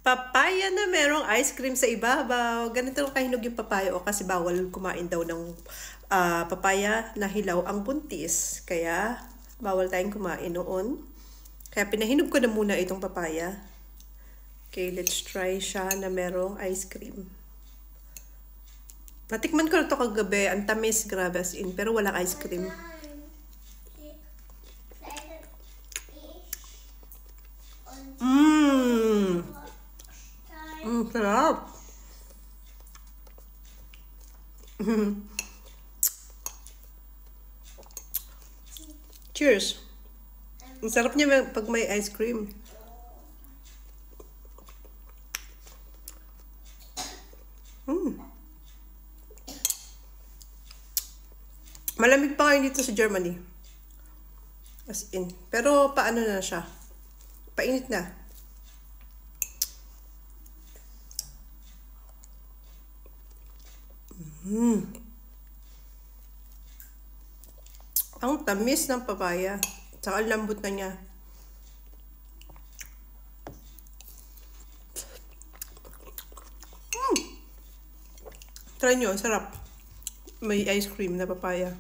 Papaya na merong ice cream sa ibabaw. Ganito kahinog yung papaya o kasi bawal kumain daw ng papaya na hilaw ang buntis. Kaya bawal tayong kumain noon. Kaya pinahinog ko na muna itong papaya. Okay, let's try siya na merong ice cream. Natikman ko na ito kagabi. Ang tamis, grabe as in. Pero walang ice cream. Sarap. Cheers. Ang sarap niya pag may ice cream. Malamig pa ngayon dito sa Germany. As in. Pero paano na siya? Painit na. Ang tamis ng papaya. Tsaka lambot na niya. Try nyo, sarap. May ice cream na papaya.